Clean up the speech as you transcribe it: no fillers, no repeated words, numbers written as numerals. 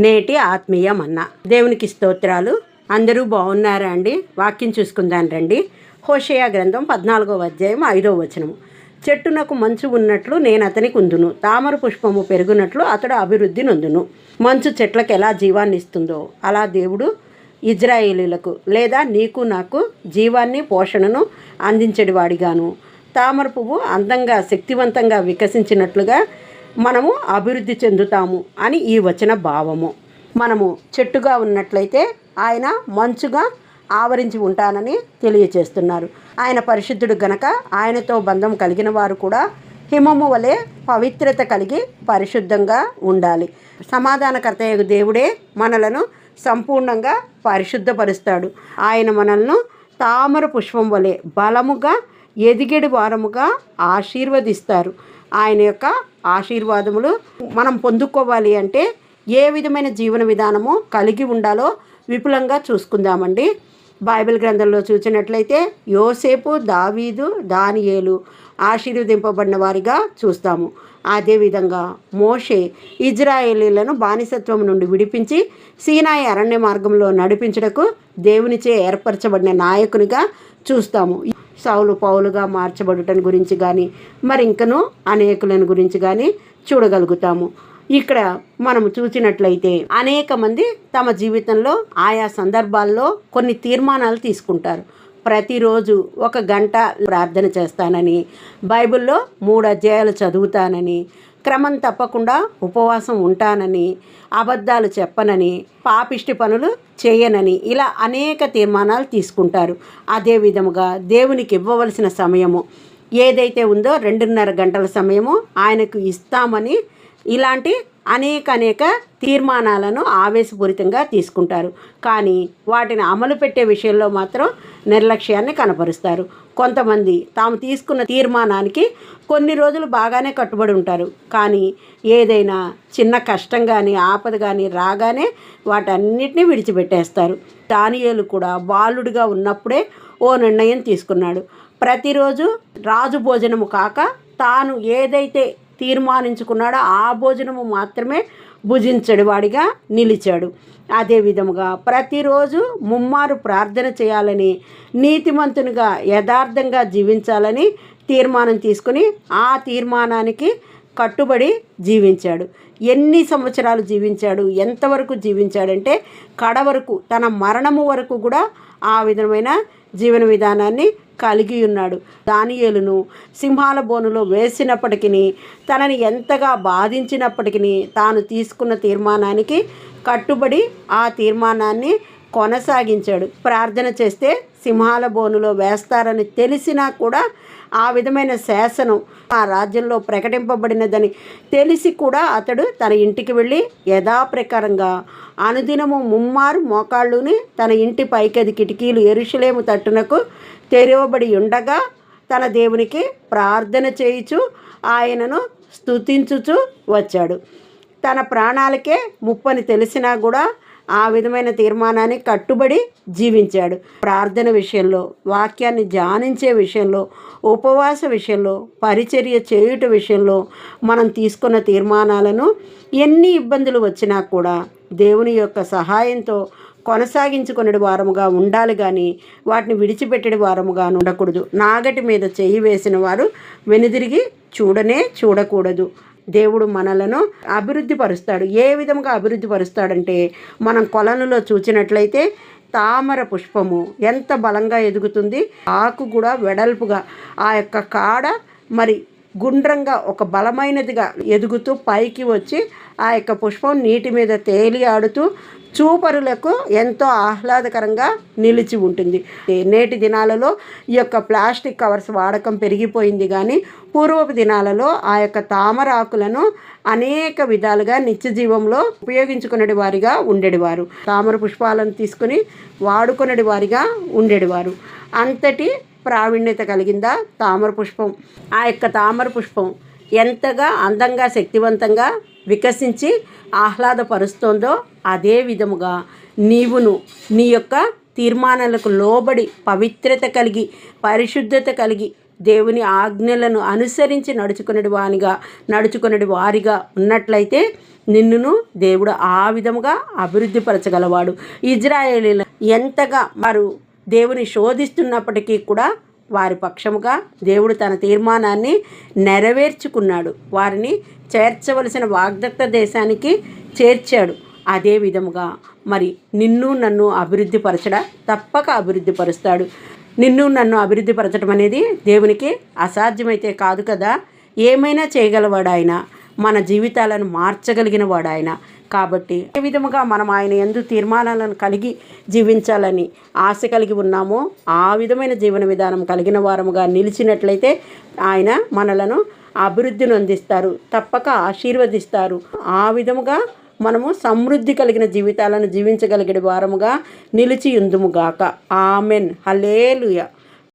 నేటి ఆత్మీయ మన్నా. దేవునికి స్తోత్రాలు. అందరూ బాగున్నారా అండి? వాక్యం చూసుకుందాం రండి. హోషేయ గ్రంథం 14వ అధ్యాయం 5వ వచనము. చెట్టునకు మంచు ఉన్నట్లు నేను అతనికి ఉందును, తామర పుష్పము పెరుగునట్లు అతడు అభివృద్ధి నొందును. మంచు చెట్లకు ఎలా జీవాన్ని ఇస్తుందో అలా దేవుడు ఇజ్రాయేలీలకు లేదా నీకు నాకు జీవాన్ని పోషణను అందించేవాడిగాను, తామర పువ్వు అందంగా శక్తివంతంగా వికసించినట్లుగా మనము అభివృద్ధి చెందుతాము అని ఈ వచన భావము. మనము చెట్టుగా ఉన్నట్లయితే ఆయన మంచుగా ఆవరించి ఉంటానని తెలియచేస్తున్నారు. ఆయన పరిశుద్ధుడు గనక ఆయనతో బంధం కలిగిన వారు కూడా హిమము వలె పవిత్రత కలిగి పరిశుద్ధంగా ఉండాలి. సమాధానకర్తయ్య దేవుడే మనలను సంపూర్ణంగా పరిశుద్ధపరుస్తాడు. ఆయన మనల్ని తామర పుష్పం వలె బలముగా ఎదిగేడు వారముగా ఆశీర్వదిస్తారు. ఆయన యొక్క ఆశీర్వాదములు మనం పొందుకోవాలి అంటే ఏ విధమైన జీవన విధానము కలిగి ఉండాలో విపులంగా చూసుకుందామండి. బైబిల్ గ్రంథంలో చూసినట్లయితే యోసేపు, దావీదు, దానియేలు ఆశీర్వదింపబడిన వారిగా చూస్తాము. అదేవిధంగా మోషే ఇజ్రాయేలీలను బానిసత్వం నుండి విడిపించి సీనాయి అరణ్య మార్గంలో నడిపించుటకు దేవునిచే ఏర్పరచబడిన నాయకునిగా చూస్తాము. సౌలు పౌలుగా మార్చబడటం గురించి కానీ మరి ఇంకనూ అనేకులను గురించి కానీ చూడగలుగుతాము. ఇక్కడ మనము చూసినట్లయితే అనేక మంది తమ జీవితంలో ఆయా సందర్భాల్లో కొన్ని తీర్మానాలు తీసుకుంటారు. ప్రతిరోజు 1 గంట ప్రార్థన చేస్తానని, బైబిల్లో 3 అధ్యాయాలు చదువుతానని, క్రమం తప్పకుండా ఉపవాసం ఉంటానని, అబద్ధాలు చెప్పనని, పాపిష్టి పనులు చేయనని ఇలా అనేక తీర్మానాలు తీసుకుంటారు. అదే విధముగా దేవునికి ఇవ్వవలసిన సమయము ఏదైతే ఉందో 2.5 గంటల సమయము ఆయనకు ఇస్తామని ఇలాంటి అనేక తీర్మానాలను ఆవేశపూరితంగా తీసుకుంటారు. కానీ వాటిని అమలు పెట్టే విషయంలో మాత్రం నిర్లక్ష్యాన్ని కనపరుస్తారు. కొంతమంది తాము తీసుకున్న తీర్మానానికి కొన్ని రోజులు బాగానే కట్టుబడి ఉంటారు. కానీ ఏదైనా చిన్న కష్టం కానీ ఆపద కానీ రాగానే వాటన్నిటినీ విడిచిపెట్టేస్తారు. దానియేలు కూడా బాలుడిగా ఉన్నప్పుడే ఓ నిర్ణయం తీసుకున్నాడు. ప్రతిరోజు రాజు భోజనము కాక తాను ఏదైతే తీర్మానించుకున్నాడో ఆ భోజనము మాత్రమే భుజించడు వాడిగా నిలిచాడు. అదే విధముగా ప్రతిరోజు ముమ్మారు ప్రార్థన చేయాలని, నీతిమంతునిగా యథార్థంగా జీవించాలని తీర్మానం తీసుకుని ఆ తీర్మానానికి కట్టుబడి జీవించాడు. ఎన్ని సంవత్సరాలు జీవించాడు, ఎంతవరకు జీవించాడంటే కడవరకు తన మరణము వరకు కూడా ఆ విధమైన జీవన విధానాన్ని కలిగి ఉన్నాడు. దానియేలును సింహాల బోనులో వేసినప్పటికీ, తనని ఎంతగా బాధించినప్పటికీ తాను తీసుకున్న తీర్మానానికి కట్టుబడి ఆ తీర్మానాన్ని కొనసాగించాడు. ప్రార్థన చేస్తే సింహాల బోనులో వేస్తారని తెలిసినా కూడా ఆ విధమైన శాసనం ఆ రాజ్యంలో ప్రకటింపబడినదని తెలిసి కూడా అతడు తన ఇంటికి వెళ్ళి యథాప్రకారంగా అనుదినము ముమ్మారు మోకాళ్ళుని తన ఇంటి పైకది కిటికీలు యెరూషలేము తట్టునకు తెరవబడి ఉండగా తన దేవునికి ప్రార్థన చేయుచు ఆయనను స్తుతించుచు వచ్చాడు. తన ప్రాణాలకే ముప్పని తెలిసినా కూడా ఆ విధమైన తీర్మానాన్ని కట్టుబడి జీవించాడు. ప్రార్థన విషయంలో, వాక్యాన్ని ధ్యానించే విషయంలో, ఉపవాస విషయంలో, పరిచర్య చేయుట విషయంలో మనం తీసుకున్న తీర్మానాలను ఎన్ని ఇబ్బందులు వచ్చినా కూడా దేవుని యొక్క సహాయంతో కొనసాగించుకునే వారముగా ఉండాలి కానీ వాటిని విడిచిపెట్టే వారముగా ఉండకూడదు. నాగటి మీద చెయ్యి వేసిన వారు వెనుదిరిగి చూడకూడదు. దేవుడు మనలను అభివృద్ధి పరుస్తాడు. ఏ విధంగా అభివృద్ధి పరుస్తాడంటే మనం కొలనులో చూసినట్లయితే తామర పుష్పము ఎంత బలంగా ఎదుగుతుంది, ఆకు కూడా వెడల్పుగా, ఆ యొక్క కాడ మరి గుండ్రంగా ఒక బలమైనదిగా ఎదుగుతూ పైకి వచ్చి ఆ యొక్క పుష్పం నీటి మీద తేలి ఆడుతూ చూపరులకు ఎంతో ఆహ్లాదకరంగా నిలిచి ఉంటుంది. నేటి దినాలలో ఈ యొక్క ప్లాస్టిక్ కవర్స్ వాడకం పెరిగిపోయింది కానీ పూర్వపు దినాలలో ఆ యొక్క తామర ఆకులను అనేక విధాలుగా నిత్య జీవంలో ఉపయోగించుకునే వారిగా ఉండేవారు. తామర పుష్పాలను తీసుకుని వాడుకునే వారిగా ఉండేవారు. అంతటి ప్రావీణ్యత కలిగిందా తామర పుష్పం. ఆ యొక్క తామర పుష్పం ఎంతగా అందంగా శక్తివంతంగా వికసించి ఆహ్లాదపరుస్తోందో అదే విధముగా నీవును నీ యొక్క తీర్మానాలకు లోబడి పవిత్రత కలిగి పరిశుద్ధత కలిగి దేవుని ఆజ్ఞలను అనుసరించి నడుచుకునేటి వారిగా ఉన్నట్లయితే నిన్నును దేవుడు ఆ విధముగా అభివృద్ధిపరచగలవాడు. ఇజ్రాయేలీలు ఎంతగా వారు దేవుని శోధిస్తున్నప్పటికీ కూడా వారి పక్షముగా దేవుడు తన తీర్మానాన్ని నెరవేర్చుకున్నాడు. వారిని చేర్చవలసిన వాగ్దత్త దేశానికి చేర్చాడు. అదే విధముగా మరి నిన్ను నన్ను తప్పక అభివృద్ధిపరుస్తాడు. నిన్ను నన్ను అభివృద్ధిపరచడం అనేది దేవునికి అసాధ్యమైతే కాదు కదా. ఏమైనా చేయగలవాడు ఆయన, మన జీవితాలను మార్చగలిగిన వాడు ఆయన. కాబట్టి ఏ విధముగా మనం ఆయన యందు తీర్మానాలను కలిగి జీవించాలని ఆశ కలిగి ఉన్నామో ఆ విధమైన జీవన విధానం కలిగిన వారముగా నిలిచినట్లయితే ఆయన మనలను అభివృద్ధిని అందిస్తారు, తప్పక ఆశీర్వదిస్తారు. ఆ విధముగా మనము సమృద్ధి కలిగిన జీవితాలను జీవించగలిగే వారముగా నిలిచి ఉందుముగాక. ఆమెన్. హల్లెలూయా.